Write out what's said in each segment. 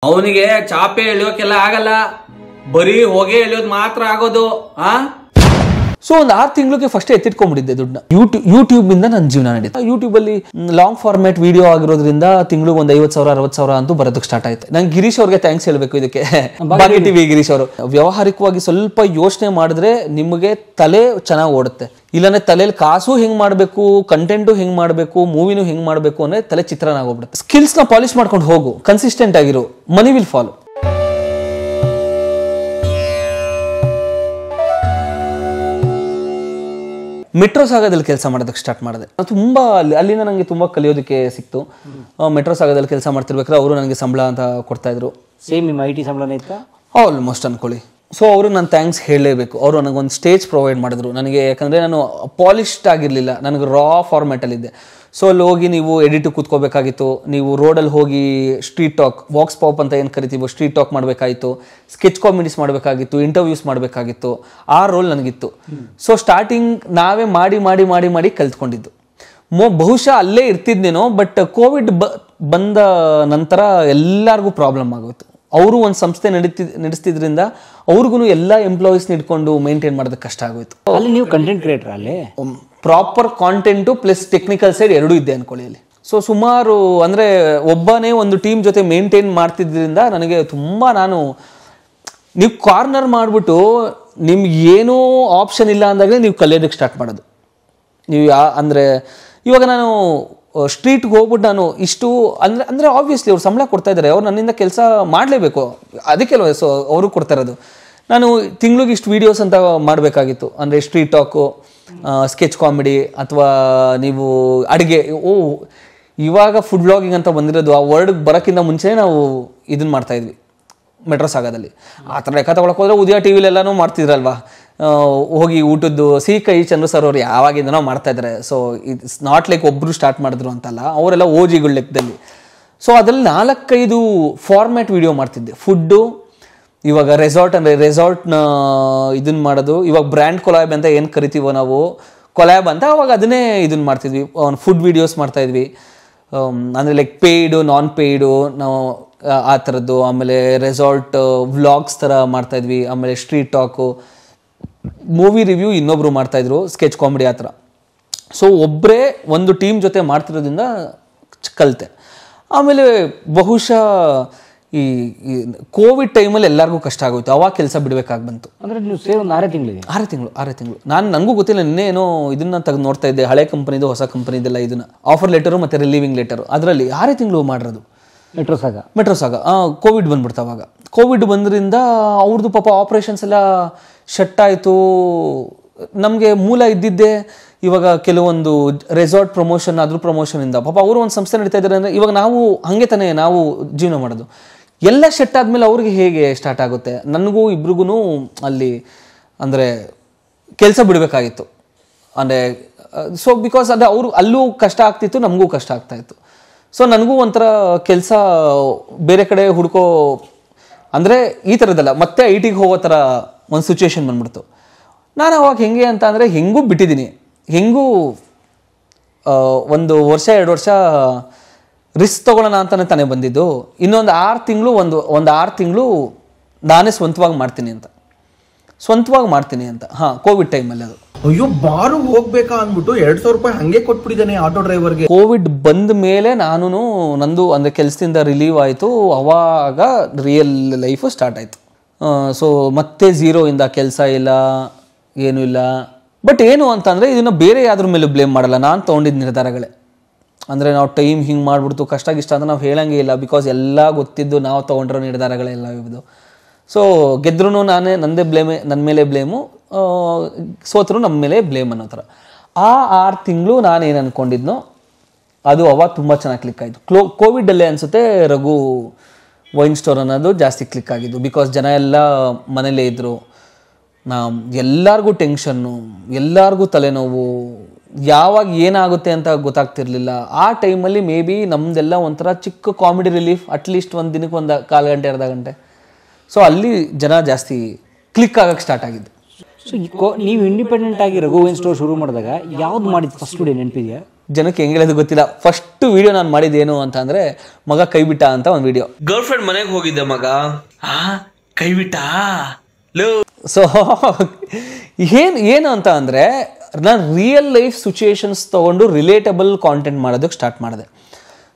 ಅವನಿಗೆ ಚಾಪೆ ಎಳಿಯೋಕೆಲ್ಲ ಆಗಲ್ಲ, ಬರೀ ಹೊಗೆ ಎಳಿಯೋದು ಮಾತ್ರ ಆಗೋದು. ಸೊ ಒಂದು 6 ತಿಂಗಳಿಗೆ ಫಸ್ಟ್ ಎತ್ತಿಟ್ಕೊಂಡ್ಬಿಟ್ಟಿದ್ದೆ ದುಡ್ಡನ್ನ. ಯೂಟ್ಯೂಬ್ ಇಂದ ನನ್ನ ಜೀವನ ನಡೀತು. ಯೂಟ್ಯೂಬ್ ಅಲ್ಲಿ ಲಾಂಗ್ ಫಾರ್ಮ್ಯಾಟ್ ವಿಡಿಯೋ ಆಗಿರೋದ್ರಿಂದ ತಿಂಗಳಿಗೆ ಒಂದು 50,000 60,000 ಅಂತೂ ಬರೋದಕ್ಕೆ ಸ್ಟಾರ್ಟ್ ಆಯ್ತು. ನಂಗೆ ಗಿರೀಶ್ ಅವ್ರಿಗೆ ಥ್ಯಾಂಕ್ಸ್ ಹೇಳ್ಬೇಕು ಇದಕ್ಕೆ. ಬಾಗಿ ಟಿವಿ ಗಿರೀಶ್ ಅವರು ವ್ಯವಹಾರಿಕವಾಗಿ ಸ್ವಲ್ಪ ಯೋಚನೆ ಮಾಡಿದ್ರೆ ನಿಮಗೆ ತಲೆ ಚೆನ್ನಾಗಿ ಓಡುತ್ತೆ. ಇಲ್ಲಾಂದ್ರೆ ತಲೆಯಲ್ಲಿ ಕಾಸು ಹೆಂಗ್ ಮಾಡಬೇಕು, ಕಂಟೆಂಟು ಹೆಂಗ್ ಮಾಡಬೇಕು, ಮೂವಿನೂ ಹೆಂಗ್ ಮಾಡಬೇಕು ಅಂದ್ರೆ ತಲೆ ಚಿತ್ರನಾಗಿ ಹೋಗ್ಬಿಡುತ್ತೆ. ಸ್ಕಿಲ್ಸ್ ನ ಪಾಲಿಶ್ ಮಾಡ್ಕೊಂಡು ಹೋಗು, ಕನ್ಸಿಸ್ಟೆಂಟ್ ಆಗಿರು, ಮನಿ ವಿಲ್ ಫಾಲೋ. ಮೆಟ್ರೋ ಸಾಗದಲ್ಲಿ ಕೆಲಸ ಮಾಡೋದಕ್ಕೆ ಸ್ಟಾರ್ಟ್ ಮಾಡಿದೆ. ತುಂಬಾ ಅಲ್ಲಿಂದ ನನಗೆ ತುಂಬಾ ಕಲಿಯೋದಕ್ಕೆ ಸಿಕ್ತು. ಮೆಟ್ರೋ ಸಾಗದಲ್ಲಿ ಕೆಲಸ ಮಾಡ್ತಿರ್ಬೇಕಾದ್ರೆ ಅವರು ನನಗೆ ಸಂಬಳ ಅಂತ ಕೊಡ್ತಾ ಇದ್ರು. ಸೇಮ್ ನಿಮ್ಮ IT ಸಂಬಳನೇ ಇತ್ತಾ? ಆಲ್ಮೋಸ್ಟ್ ಅನ್ಕೊಳ್ಳಿ. ಸೊ ಅವರು ನಾನು ಥ್ಯಾಂಕ್ಸ್ ಹೇಳಲೇಬೇಕು. ಅವರು ನನಗೊಂದು ಸ್ಟೇಜ್ ಪ್ರೊವೈಡ್ ಮಾಡಿದ್ರು ನನಗೆ. ಯಾಕಂದರೆ ನಾನು ಪಾಲಿಶ್ಡ್ ಆಗಿರಲಿಲ್ಲ, ನನಗೆ ರಾ ಫಾರ್ಮ್ಯಾಟಲ್ಲಿದ್ದೆ. ಸೊ ಅಲ್ಲಿ ಹೋಗಿ ನೀವು ಎಡಿಟು ಕೂತ್ಕೋಬೇಕಾಗಿತ್ತು, ನೀವು ರೋಡಲ್ಲಿ ಹೋಗಿ ಸ್ಟ್ರೀಟ್ ಟಾಕ್, ವಾಕ್ಸ್ ಪಾಪ್ ಅಂತ ಏನು ಕರಿತೀವೋ ಸ್ಟ್ರೀಟ್ ಟಾಕ್ ಮಾಡಬೇಕಾಗಿತ್ತು, ಸ್ಕೆಚ್ ಕಾಮಿಡೀಸ್ ಮಾಡಬೇಕಾಗಿತ್ತು, ಇಂಟರ್ವ್ಯೂಸ್ ಮಾಡಬೇಕಾಗಿತ್ತು. ಆ ರೋಲ್ ನನಗಿತ್ತು. ಸೊ ಸ್ಟಾರ್ಟಿಂಗ್ ನಾವೇ ಮಾಡಿ ಮಾಡಿ ಮಾಡಿ ಮಾಡಿ ಕಲ್ತ್ಕೊಂಡಿದ್ದು. ಬಹುಶಃ ಅಲ್ಲೇ ಇರ್ತಿದ್ನೇನೋ, ಬಟ್ ಕೋವಿಡ್ ಬಂದ ನಂತರ ಎಲ್ಲರಿಗೂ ಪ್ರಾಬ್ಲಮ್ ಆಗೋಯ್ತು. ಅವರು ಒಂದು ಸಂಸ್ಥೆ ನಡೆಸ್ತಿದ್ರಿಂದ ಅವ್ರಿಗೂ ಎಲ್ಲ ಎಂಪ್ಲಾಯೀಸ್ನ ಇಟ್ಕೊಂಡು ಮೇಂಟೈನ್ ಮಾಡೋದಕ್ಕೆ ಕಷ್ಟ ಆಗೋಯ್ತು. ಅಲ್ಲಿ ನೀವು ಕಂಟೆಂಟ್ ಕ್ರಿಯೇಟರ್ ಅಲ್ಲಿ proper content plus technical side ಎರಡೂ ಇದ್ದೆ ಅನ್ಕೊಳ್ಳಿ ಅಲ್ಲಿ. ಸೊ ಸುಮಾರು ಅಂದರೆ ಒಬ್ಬನೇ ಒಂದು ಟೀಮ್ ಜೊತೆ ಮೇಂಟೈನ್ ಮಾಡ್ತಿದ್ರಿಂದ ನನಗೆ ತುಂಬ ನೀವು ಕಾರ್ನರ್ ಮಾಡಿಬಿಟ್ಟು ನಿಮ್ಗೆ ಏನೂ ಆಪ್ಷನ್ ಇಲ್ಲ ಅಂದಾಗಲೇ ನೀವು ಕಲಿಯೋದಕ್ಕೆ ಸ್ಟಾರ್ಟ್ ಮಾಡೋದು. ನೀವು ಅಂದರೆ ಇವಾಗ ನಾನು ಸ್ಟ್ರೀಟ್ಗೆ ಹೋಗ್ಬಿಟ್ಟು ನಾನು ಇಷ್ಟು ಅಂದರೆ ಆಬ್ವಿಯಸ್ಲಿ ಅವ್ರು ಸಂಬಳ ಕೊಡ್ತಾ ಇದ್ದಾರೆ, ಅವ್ರು ನನ್ನಿಂದ ಕೆಲಸ ಮಾಡಲೇಬೇಕು, ಅದಕ್ಕೆಲ್ವ ಸೊ ಅವರು ಕೊಡ್ತಾ ಇರೋದು. ನಾನು ತಿಂಗ್ಳಿಗೆ ಇಷ್ಟು ವೀಡಿಯೋಸ್ ಅಂತ ಮಾಡಬೇಕಾಗಿತ್ತು. ಅಂದರೆ ಸ್ಟ್ರೀಟ್ ಟಾಕು, ಸ್ಕೆಚ್ ಕಾಮಿಡಿ, ಅಥವಾ ನೀವು ಅಡುಗೆ. ಇವಾಗ ಫುಡ್ ಬ್ಲಾಗಿಂಗ್ ಅಂತ ಬಂದಿರೋದು, ಆ ವರ್ಡ್ಗೆ ಬರೋಕ್ಕಿಂತ ಮುಂಚೆ ನಾವು ಇದನ್ನು ಮಾಡ್ತಾಯಿದ್ವಿ ಮೆಟ್ರೋ ಸಾಗದಲ್ಲಿ. ಆ ಥರ ಲೆಕ್ಕ ತಗೊಳಕ್ಕೆ ಹೋದ್ರೆ ಉದಯ ಟಿ ವಿಲೆಲ್ಲನೂ ಮಾಡ್ತಿದ್ರಲ್ವಾ, ಹೋಗಿ ಊಟದ್ದು ಕೈ ಚಂದ್ರು ಸರ್ ಅವ್ರು ಯಾವಾಗಿಂದನೋ ಮಾಡ್ತಾ ಇದ್ದಾರೆ. ಸೊ ಇಟ್ಸ್ ನಾಟ್ ಲೈಕ್ ಒಬ್ಬರು ಸ್ಟಾರ್ಟ್ ಮಾಡಿದ್ರು ಅಂತಲ್ಲ, ಅವರೆಲ್ಲ ಓಜಿಗಳ ಲೆಕ್ಕದಲ್ಲಿ. ಸೊ ಅದರಲ್ಲಿ 4-5 ಫಾರ್ಮ್ಯಾಟ್ ವಿಡಿಯೋ ಮಾಡ್ತಿದ್ದೆ. ಫುಡ್ಡು, ಇವಾಗ ರೆಸಾರ್ಟ್ ಅಂದರೆ ರೆಸಾರ್ಟ್ನ ಇದನ್ನು ಮಾಡೋದು, ಇವಾಗ ಬ್ರ್ಯಾಂಡ್ ಕೊಲಾಬ್ ಅಂತ ಏನು ಕರಿತೀವೋ ನಾವು, ಕೊಲಾಬ್ ಅಂತ ಅವಾಗ ಅದನ್ನೇ ಇದನ್ನು ಮಾಡ್ತಿದ್ವಿ. ಫುಡ್ ವೀಡಿಯೋಸ್ ಮಾಡ್ತಾಯಿದ್ವಿ. ಅಂದರೆ ಲೈಕ್ ಪೇಯ್ಡು, ನಾನ್ ಪೇಯ್ಡು, ನಾವು ಆ ಥರದ್ದು. ಆಮೇಲೆ ರೆಸಾರ್ಟ್ ವ್ಲಾಗ್ಸ್ ಥರ ಮಾಡ್ತಾಯಿದ್ವಿ. ಆಮೇಲೆ ಸ್ಟ್ರೀಟ್ ಟಾಕು, ಮೂವಿ ರಿವ್ಯೂ ಇನ್ನೊಬ್ರು ಮಾಡ್ತಾಯಿದ್ರು, ಸ್ಕೆಚ್ ಕಾಮಿಡಿ ಆ ಥರ. ಸೊ ಒಬ್ಬರೇ ಒಂದು ಟೀಮ್ ಜೊತೆ ಮಾಡ್ತಿರೋದ್ರಿಂದ ಕಲಿತೆ. ಆಮೇಲೆ ಬಹುಶಃ ಈ ಕೋವಿಡ್ ಟೈಮಲ್ಲಿ ಎಲ್ಲರಿಗೂ ಕಷ್ಟ ಆಗೋಯ್ತು, ಅವಾಗ ಕೆಲಸ ಬಿಡಬೇಕಾಗಿ ಬಂತು. ಅಂದರೆ ನೀವು ಸೇರಿ ಒಂದು 6 ತಿಂಗಳು ನನಗೂ ಗೊತ್ತಿಲ್ಲ. ನಿನ್ನೇನೋ ಇದನ್ನು ತೆಗೆದು ನೋಡ್ತಾ ಇದ್ದೆ, ಹಳೆ ಕಂಪನಿದು ಹೊಸ ಕಂಪನಿದೆಲ್ಲ ಇದನ್ನು ಆಫರ್ ಲೆಟರು ಮತ್ತು ರಿಲೀವಿಂಗ್ ಲೆಟರು, ಅದರಲ್ಲಿ 6 ತಿಂಗಳು ಮಾಡಿರೋದು ಮೆಟ್ರೋ ಸಾಗ. ಕೋವಿಡ್ ಬಂದ್ಬಿಡ್ತು. ಅವಾಗ ಕೋವಿಡ್ ಬಂದ್ರಿಂದ ಅವ್ರದ್ದು ಪಾಪ ಆಪ್ರೇಷನ್ಸ್ ಎಲ್ಲ ಶಟ್ ಆಯಿತು. ನಮಗೆ ಮೂಲ ಇದ್ದಿದ್ದೆ ಇವಾಗ ಕೆಲವೊಂದು ರೆಸಾರ್ಟ್ ಪ್ರಮೋಷನ್, ಅದ್ರ ಪ್ರಮೋಷನಿಂದ ಪಾಪ ಅವರು ಒಂದು ಸಂಸ್ಥೆ ನಡೀತಾ ಇದ್ದಾರೆ. ಅಂದರೆ ಇವಾಗ ನಾವು ಹಾಗೆ ತಾನೇ ನಾವು ಜೀವನ ಮಾಡೋದು. ಎಲ್ಲ ಶಟ್ ಆದಮೇಲೆ ಅವ್ರಿಗೆ ಹೇಗೆ ಸ್ಟಾರ್ಟ್ ಆಗುತ್ತೆ? ನನಗೂ ಇಬ್ರಿಗೂ ಅಲ್ಲಿ ಅಂದರೆ ಕೆಲಸ ಬಿಡಬೇಕಾಗಿತ್ತು. ಅಂದರೆ ಸೊ ಬಿಕಾಸ್ ಅದು ಅವರು ಅಲ್ಲೂ ಕಷ್ಟ ಆಗ್ತಿತ್ತು, ನಮಗೂ ಕಷ್ಟ ಆಗ್ತಾಯಿತ್ತು. ಸೊ ನನಗೂ ಒಂಥರ ಕೆಲಸ ಬೇರೆ ಕಡೆ ಹುಡ್ಕೋ, ಅಂದರೆ ಈ ಥರದ್ದಲ್ಲ, ಮತ್ತೆ IT ಹೋಗೋ ಥರ ಒಂದು ಸಿಚುವೇಶನ್ ಬಂದ್ಬಿಡ್ತು. ನಾನು ಅವಾಗ ಹೆಂಗೆ ಅಂತ ಅಂದರೆ ಹೆಂಗೂ ಬಿಟ್ಟಿದ್ದೀನಿ. ಹೆಂಗೂ 1 ವರ್ಷ 2 ವರ್ಷ ರಿಸ್ಕ್ ತೊಗೊಳ್ಳೋಣ ಅಂತಲೇ ತಾನೇ ಬಂದಿದ್ದು. ಇನ್ನೊಂದು 6 ತಿಂಗಳು ಒಂದು 6 ತಿಂಗಳು ನಾನೇ ಸ್ವಂತವಾಗಿ ಮಾಡ್ತೀನಿ ಅಂತ. ಕೋವಿಡ್ ಟೈಮಲ್ಲಿ ಅದು. ಅಯ್ಯೋ ಬಾರು ಹೋಗ್ಬೇಕಾ ಅಂದ್ಬಿಟ್ಟು 2,000 ರೂಪಾಯಿ ಹಂಗೆ ಕೊಟ್ಬಿಟ್ಟಿದ್ದಾನೆ ಆಟೋ ಡ್ರೈವರ್ಗೆ. ಕೋವಿಡ್ ಬಂದ ಮೇಲೆ ನಂದು ಅಂದರೆ ಕೆಲಸದಿಂದ ರಿಲೀವ್ ಆಯಿತು. ಅವಾಗ ರಿಯಲ್ ಲೈಫು ಸ್ಟಾರ್ಟ್ ಆಯಿತು. ಸೊ ಮತ್ತೆ 0 ಕೆಲಸ ಇಲ್ಲ, ಏನೂ ಇಲ್ಲ. ಬಟ್ ಏನು ಅಂತಂದರೆ ಇದನ್ನು ಬೇರೆ ಯಾವ್ದ್ರ ಮೇಲೂ ಬ್ಲೇಮ್ ಮಾಡಲ್ಲ, ನಾನು ತೊಗೊಂಡಿದ್ದ ನಿರ್ಧಾರಗಳೇ. ಅಂದರೆ ನಾವು ಟೈಮ್ ಹಿಂಗೆ ಮಾಡಿಬಿಡ್ತು ಕಷ್ಟ ಅಂತ ನಾವು ಹೇಳಂಗೇ ಇಲ್ಲ. ಬಿಕಾಸ್ ಎಲ್ಲ ಗೊತ್ತಿದ್ದು ನಾವು ತೊಗೊಂಡಿರೋ ನಿರ್ಧಾರಗಳೆಲ್ಲ ಇವುದು. ಸೊ ಗೆದ್ರೂ ನಂದೇ ಬ್ಲೇಮೇ, ನನ್ನ ಮೇಲೆ ಬ್ಲೇಮು, ಸೋತರು ನಮ್ಮ ಮೇಲೆ ಬ್ಲೇಮ್ ಅನ್ನೋ ಥರ. ಆ 6 ತಿಂಗಳು ನಾನೇನು ಅಂದ್ಕೊಂಡಿದ್ನೋ ಅದು ಅವಾಗ ತುಂಬ ಚೆನ್ನಾಗಿ ಕ್ಲಿಕ್ ಆಯಿತು. ಕೋವಿಡಲ್ಲೇ ಅನಿಸುತ್ತೆ ರಘು ವೈನ್ ಸ್ಟೋರ್ ಅನ್ನೋದು ಜಾಸ್ತಿ ಕ್ಲಿಕ್ ಆಗಿದ್ದು. ಬಿಕಾಸ್ ಜನ ಎಲ್ಲ ಮನೇಲೇ ಇದ್ದರು. ಎಲ್ಲರಿಗೂ ಟೆನ್ಷನ್ನು, ಎಲ್ಲರಿಗೂ ತಲೆನೋವು, ಯಾವಾಗ ಏನಾಗುತ್ತೆ ಅಂತ ಗೊತ್ತಾಗ್ತಿರ್ಲಿಲ್ಲ. ಆ ಟೈಮಲ್ಲಿ ಮೇ ಬಿ ನಮ್ಮದೆಲ್ಲ ಒಂಥರ ಚಿಕ್ಕ ಕಾಮಿಡಿ ರಿಲೀಫ್, ಅಟ್ಲೀಸ್ಟ್ ಒಂದು ದಿನಕ್ಕೆ 1 ಕಾಲು ಗಂಟೆ 1/2 ಗಂಟೆ. ಸೊ ಅಲ್ಲಿ ಜನ ಜಾಸ್ತಿ ಕ್ಲಿಕ್ ಆಗೋಕ್ಕೆ ಸ್ಟಾರ್ಟ್ ಆಗಿದ್ದು. ಸೊ ನೀವು ಇಂಡಿಪೆಂಡೆಂಟ್ ಆಗಿ ರಘುವನ್ ಸ್ಟೋರ್ ಶುರು ಮಾಡಿದಾಗ ಯಾವ್ದು ಮಾಡಿದ್ದು ಫಸ್ಟ್ ವಿಡಿಯೋ ನೆನಪಿದೆಯಾ? ಜನಕ್ಕೆ ಹೆಂಗೆ ಹೇಳೋದು ಗೊತ್ತಿಲ್ಲ. ಫಸ್ಟ್ ವಿಡಿಯೋ ನಾನು ಮಾಡಿದ್ದೇನು ಅಂತ ಅಂದ್ರೆ ಮಗ ಕೈ ಬಿಟ್ಟ ಅಂತ ಒಂದು ವಿಡಿಯೋ. ಗರ್ಲ್ ಫ್ರೆಂಡ್ ಮನೆಗೆ ಹೋಗಿದ್ದೆ, ಮಗ ಕೈ ಬಿಟ್ಟ. ಸೊ ಏನು ಅಂತ ಅಂದ್ರೆ ನಾನು ರಿಯಲ್ ಲೈಫ್ ಸಿಚುಯೇಷನ್ಸ್ ತಗೊಂಡು ರಿಲೇಟಬಲ್ ಕಾಂಟೆಂಟ್ ಮಾಡೋದಕ್ಕೆ ಸ್ಟಾರ್ಟ್ ಮಾಡಿದೆ.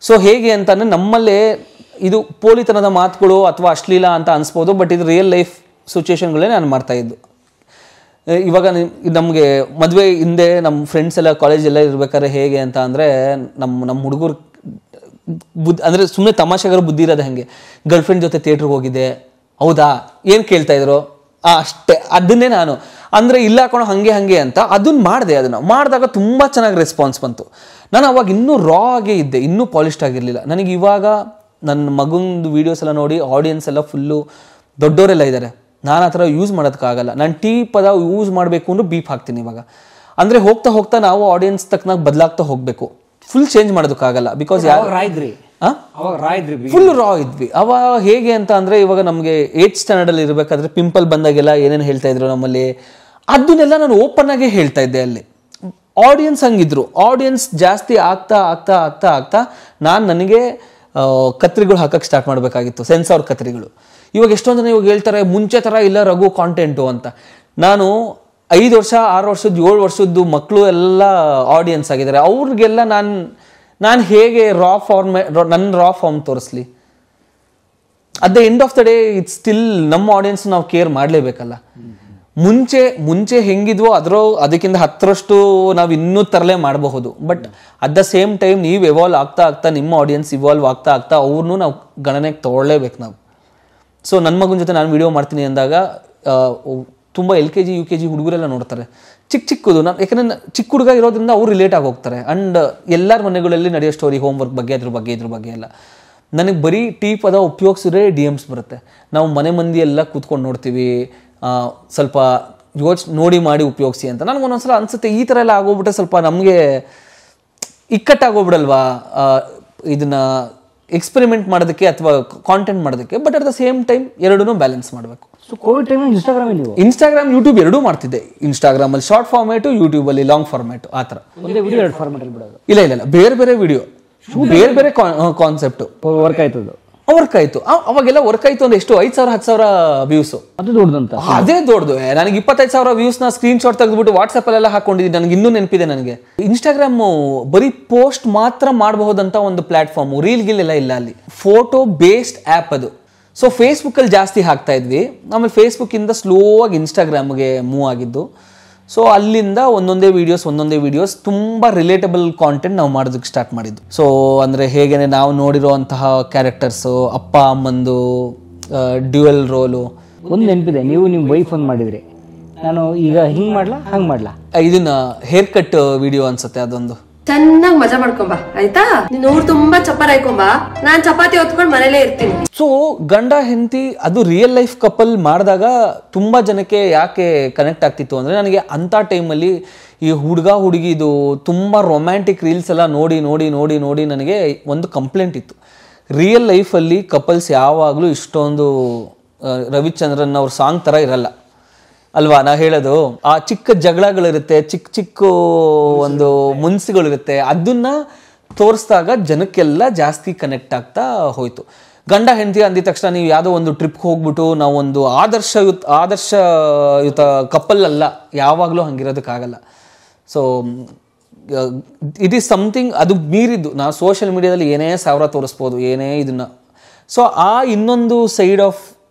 ಸೊ ಹೇಗೆ ಅಂತಂದ್ರೆ ನಮ್ಮಲ್ಲೇ ಇದು ಪೋಲಿತನದ ಮಾತುಗಳು ಅಥವಾ ಅಶ್ಲೀಲ ಅಂತ ಅನ್ಸ್ಬೋದು, ಬಟ್ ಇದು ರಿಯಲ್ ಲೈಫ್ ಸಿಚುಯೇಷನ್ಗಳೇ ನಾನು ಮಾಡ್ತಾ ಇದ್ದು. ಇವಾಗ ನಮಗೆ ಮದುವೆ ಹಿಂದೆ ನಮ್ಮ ಫ್ರೆಂಡ್ಸ್ ಎಲ್ಲ ಕಾಲೇಜೆಲ್ಲ ಇರ್ಬೇಕಾದ್ರೆ ಹೇಗೆ ಅಂತ ಅಂದರೆ ನಮ್ಮ ಹುಡುಗರು ಅಂದರೆ ಸುಮ್ಮನೆ ತಮಾಷೆಗಾರ ಬುದ್ಧಿ ಇರೋದು ಹಾಗೆ, ಗರ್ಲ್ ಫ್ರೆಂಡ್ ಜೊತೆ ಥಿಯೇಟ್ರಿಗೆ ಹೋಗಿದ್ದೆ, ಹೌದಾ ಏನು ಕೇಳ್ತಾ ಇದ್ರು, ಅಷ್ಟೇ. ಅದನ್ನೇ ನಾನು ಅಂದರೆ ಇಲ್ಲ ಹಾಕೋಣ ಹಾಗೆ ಅಂತ ಅದನ್ನ ಮಾಡಿದೆ. ಅದನ್ನು ಮಾಡಿದಾಗ ತುಂಬ ಚೆನ್ನಾಗಿ ರೆಸ್ಪಾನ್ಸ್ ಬಂತು. ನಾನು ಅವಾಗ ಇನ್ನೂ ರಾ ಆಗೇ ಇದ್ದೆ, ಇನ್ನೂ ಪಾಲಿಷ್ಡ್ ಆಗಿರಲಿಲ್ಲ. ನನಗೆ ಇವಾಗ ನನ್ನ ಮಗಂದು ವೀಡಿಯೋಸ್ ಎಲ್ಲ ನೋಡಿ ಆಡಿಯನ್ಸ್ ಎಲ್ಲ ಫುಲ್ಲು ದೊಡ್ಡವರೆಲ್ಲ ಇದ್ದಾರೆ. ನಾನು ಆ ಥರ ಯೂಸ್ ಮಾಡೋದಕ್ಕಾಗಲ್ಲ. ನಾನು ಟಿ ಪದ ಯೂಸ್ ಮಾಡಬೇಕು ಅಂದ್ರೆ ಬೀಪ್ ಹಾಕ್ತೀನಿ ಇವಾಗ. ಅಂದರೆ ಹೋಗ್ತಾ ಹೋಗ್ತಾ ನಾವು ಆಡಿಯನ್ಸ್ ತಕ್ಕನಾಗ ಬದಲಾಗ್ತಾ ಹೋಗಬೇಕು. ಫುಲ್ ಚೇಂಜ್ ಮಾಡೋದಕ್ಕಾಗಲ್ಲ. ಬಿಕಾಸ್ ಫುಲ್ ರಾ ಇದ್ವಿ ಅವಾಗ. ಹೇಗೆ ಅಂತ ಅಂದರೆ ಇವಾಗ ನಮಗೆ 8th ಸ್ಟ್ಯಾಂಡರ್ಡಲ್ಲಿ ಇರಬೇಕಾದ್ರೆ ಪಿಂಪಲ್ ಬಂದಾಗೆಲ್ಲ ಏನೇನು ಹೇಳ್ತಾ ಇದ್ರು ನಮ್ಮಲ್ಲಿ, ಅದನ್ನೆಲ್ಲ ನಾನು ಓಪನ್ ಆಗೇ ಹೇಳ್ತಾ ಇದ್ದೆ. ಅಲ್ಲಿ ಆಡಿಯನ್ಸ್ ಹಂಗಿದ್ರು. ಆಡಿಯನ್ಸ್ ಜಾಸ್ತಿ ಆಗ್ತಾ ಆಗ್ತಾ ಆಗ್ತಾ ಆಗ್ತಾ ನನಗೆ ಕತ್ರಿಗಳು ಹಾಕಕ್ಕೆ ಸ್ಟಾರ್ಟ್ ಮಾಡಬೇಕಾಗಿತ್ತು, ಸೆನ್ಸಾರ್ ಕತ್ರಿಗಳು. ಇವಾಗ ಎಷ್ಟೊಂದು ಜನ ಇವಾಗ ಹೇಳ್ತಾರೆ ಮುಂಚೆ ಥರ ಇಲ್ಲ ರಘು ಕಾಂಟೆಂಟು ಅಂತ. ನಾನು 5 ವರ್ಷ 6 ವರ್ಷದ 7 ವರ್ಷದ್ದು ಮಕ್ಕಳು ಎಲ್ಲ ಆಡಿಯನ್ಸ್ ಆಗಿದ್ದಾರೆ. ಅವ್ರಿಗೆಲ್ಲ ನಾನು ಹೇಗೆ ನನ್ನ ರಾ ಫಾರ್ಮ್ ತೋರಿಸ್ಲಿ? At the end of the day it's still ನಮ್ಮ ಆಡಿಯನ್ಸ್ ನಾವು ಕೇರ್ ಮಾಡಲೇಬೇಕಲ್ಲ. ಮುಂಚೆ ಹೆಂಗಿದ್ವೋ ಅದಕ್ಕಿಂತ 10ರಷ್ಟು ನಾವು ಇನ್ನೂ ತರಲೇ ಮಾಡಬಹುದು. But at the same time ನೀವು ಎವಾಲ್ವ್ ಆಗ್ತಾ ಆಗ್ತಾ ನಿಮ್ಮ ಆಡಿಯನ್ಸ್ ಇವಾಲ್ವ್ ಆಗ್ತಾ ಆಗ್ತಾ ಅವ್ರನ್ನೂ ನಾವು ಗಣನೆಗೆ ತೊಗೊಳ್ಳೇಬೇಕು ನಾವು. ಸೊ ನನ್ನ ಮಗನ ಜೊತೆ ನಾನು ವಿಡಿಯೋ ಮಾಡ್ತೀನಿ ಅಂದಾಗ ತುಂಬ LKG UKG ಹುಡುಗರೆಲ್ಲ ನೋಡ್ತಾರೆ. ಚಿಕ್ಕದು ನಾನು ಯಾಕಂದರೆ ಚಿಕ್ಕ ಹುಡುಗ ಇರೋದ್ರಿಂದ ಅವ್ರು ರಿಲೇಟ್ ಆಗಿ ಹೋಗ್ತಾರೆ. ಆ್ಯಂಡ್ ಎಲ್ಲರ ಮನೆಗಳಲ್ಲಿ ನಡೆಯೋ ಸ್ಟೋರಿ, ಹೋಮ್ವರ್ಕ್ ಬಗ್ಗೆ ಇದ್ರ ಬಗ್ಗೆ ಎಲ್ಲ. ನನಗೆ ಬರೀ ಟಿ ಪದ ಉಪಯೋಗಿಸಿದ್ರೆ DMs ಬರುತ್ತೆ. ನಾವು ಮನೆ ಮಂದಿ ಎಲ್ಲ ಕೂತ್ಕೊಂಡು ನೋಡ್ತೀವಿ, ಸ್ವಲ್ಪ ನೋಡಿ ಮಾಡಿ ಉಪಯೋಗಿಸಿ ಅಂತ. ನನಗೆ ಒಂದೊಂದ್ಸಲ ಅನ್ಸುತ್ತೆ ಈ ಥರ ಎಲ್ಲ ಆಗೋಗ್ಬಿಟ್ರೆ ಸ್ವಲ್ಪ ನಮಗೆ ಇಕ್ಕಟ್ಟಾಗೋಗ್ಬಿಡಲ್ವಾ ಇದನ್ನ ಎಕ್ಸ್ಪೆರಿಮೆಂಟ್ ಮಾಡೋದಕ್ಕೆ ಅಥವಾ ಕಾಂಟೆಂಟ್ ಮಾಡೋದಕ್ಕೆ. But at the same time ಎರಡೂ ಬ್ಯಾಲೆನ್ಸ್ ಮಾಡಬೇಕು. So Covid time Instagram YouTube ಎರಡೂ ಮಾಡ್ತಿದ್ದೆ. ಇನ್ಸ್ಟಾಗ್ರಾಮಲ್ಲಿ ಶಾರ್ಟ್ ಫಾರ್ಮೇಟು, ಯೂಟ್ಯೂಬಲ್ಲಿ ಲಾಂಗ್ ಫಾರ್ಮೇಟು, ಆ ಥರ. ಇಲ್ಲ ಬೇರೆ ವಿಡಿಯೋ, ಬೇರೆ ಕಾನ್ಸೆಪ್ಟು ವರ್ಕ್ ಆಯ್ತು. ಅವಾಗೆಲ್ಲ ವರ್ಕ್ ಆಯ್ತು ಅಂದ್ರೆ ಎಷ್ಟು 5,000 10,000 ವ್ಯೂಸ್. ಅದೇ ದೊಡ್ಡದು. ನನಗೆ 25,000 ವ್ಯೂಸ್ನ ಸ್ಕ್ರೀನ್ ಶಾಟ್ ತೆಗೆದ್ಬಿಟ್ಟು ವಾಟ್ಸಪ್ ಅಲ್ಲೆಲ್ಲ ಹಾಕೊಂಡಿದ್ದೀನಿ. ನನಗೆ ಇನ್ನೂ ನೆನಪಿದೆ. ನನಗೆ ಇನ್ಸ್ಟಾಗ್ರಾಮ್ ಬರೀ ಪೋಸ್ಟ್ ಮಾತ್ರ ಮಾಡಬಹುದಂತ ಒಂದು ಪ್ಲಾಟ್ಫಾರ್ಮ್, ರೀಲ್ ಗಿಲ್ ಇಲ್ಲ ಅಲ್ಲಿ. ಫೋಟೋ ಬೇಸ್ಡ್ ಆ್ಯಪ್ ಅದು. ಸೊ ಫೇಸ್ಬುಕ್ಕಲ್ಲಿ ಜಾಸ್ತಿ ಹಾಕ್ತಾ ಇದ್ವಿ. ಆಮೇಲೆ ಫೇಸ್ಬುಕ್ಕಿಂದ ಸ್ಲೋ ಆಗಿ ಇನ್ಸ್ಟಾಗ್ರಾಮ್ಗೆ ಮೂವ್ ಆಗಿದ್ದು. ಸೊ ಅಲ್ಲಿಂದ ಒಂದೊಂದೇ ವಿಡಿಯೋಸ್ ತುಂಬ ರಿಲೇಟಬಲ್ ಕಾಂಟೆಂಟ್ ನಾವು ಮಾಡೋದಕ್ಕೆ ಸ್ಟಾರ್ಟ್ ಮಾಡಿದ್ದು. ಸೊ ಅಂದರೆ ಹೇಗೆ ನಾವು ನೋಡಿರೋಂತಹ ಕ್ಯಾರೆಕ್ಟರ್ಸು, ಅಪ್ಪ ಅಮ್ಮಂದು ಡ್ಯುಯಲ್ ರೋಲು. ಒಂದು ನೆನಪಿದೆ, ನೀವು ನಿಮ್ಮ ವೈಫ್ ಒಂದು ಮಾಡಿದ್ರಿ, ನಾನು ಈಗ ಹಿಂಗೆ ಮಾಡ್ಲಾ ಹಂಗೆ ಮಾಡ್ಲಾ, ಇದನ್ನ ಹೇರ್ ಕಟ್ ವಿಡಿಯೋ ಅನ್ಸುತ್ತೆ ಅದೊಂದು. ಚೆನ್ನಾಗಿ ಮಜಾ ಮಾಡ್ಕೊಂಬ ಆಯ್ತಾ. ನೀನ್ ಊರ್ ತುಂಬಾ ಚಪ್ಪರ್ ಹಾಕೊಂಬ, ನಾನ್ ಚಪಾತಿ ಹೊತ್ಕೊಂಡ್ ಮನೇಲೇ ಇರ್ತೀನಿ. ಸೊ ಗಂಡ ಹೆಂಡತಿ ಅದು ರಿಯಲ್ ಲೈಫ್ ಕಪಲ್ ಮಾಡಿದಾಗ ತುಂಬಾ ಜನಕ್ಕೆ ಯಾಕೆ ಕನೆಕ್ಟ್ ಆಗ್ತಿತ್ತು ಅಂದ್ರೆ, ನನಗೆ ಅಂತ ಟೈಮಲ್ಲಿ ಈ ಹುಡುಗ ಹುಡುಗಿದು ತುಂಬಾ ರೊಮ್ಯಾಂಟಿಕ್ ರೀಲ್ಸ್ ಎಲ್ಲ ನೋಡಿ ನನಗೆ ಒಂದು ಕಂಪ್ಲೇಂಟ್ ಇತ್ತು. ರಿಯಲ್ ಲೈಫಲ್ಲಿ ಕಪಲ್ಸ್ ಯಾವಾಗಲೂ ಇಷ್ಟೊಂದು ರವಿಚಂದ್ರನ್ ಅವ್ರ ಸಾಂಗ್ ಥರ ಇರಲ್ಲ ಅಲ್ವಾ. ನಾ ಹೇಳೋದು ಆ ಚಿಕ್ಕ ಜಗಳಗಳಿರುತ್ತೆ, ಚಿಕ್ಕ ಒಂದು ಮುನ್ಸಿಗಳಿರುತ್ತೆ. ಅದನ್ನ ತೋರಿಸಿದಾಗ ಜನಕ್ಕೆಲ್ಲ ಜಾಸ್ತಿ ಕನೆಕ್ಟ್ ಆಗ್ತಾ ಹೋಯ್ತು. ಗಂಡ ಹೆಂಡತಿ ಅಂದಿದ ತಕ್ಷಣ ನೀವು ಯಾವುದೋ ಒಂದು ಟ್ರಿಪ್ಗೆ ಹೋಗ್ಬಿಟ್ಟು ನಾವು ಒಂದು ಆದರ್ಶಯುತ ಕಪಲ್ ಅಲ್ಲ, ಯಾವಾಗಲೂ ಹಂಗಿರೋದಕ್ಕಾಗಲ್ಲ. ಸೊ ಇಟ್ ಈಸ್ ಸಮಥಿಂಗ್ ಅದು ಮೀರಿದ್ದು. ನಾವು ಸೋಷಿಯಲ್ ಮೀಡಿಯಾದಲ್ಲಿ ಏನೇ ಸಾವಿರ ತೋರಿಸ್ಬೋದು, ಏನೇ ಇದನ್ನ. ಸೊ ಆ ಇನ್ನೊಂದು ಸೈಡ್ ಆಫ್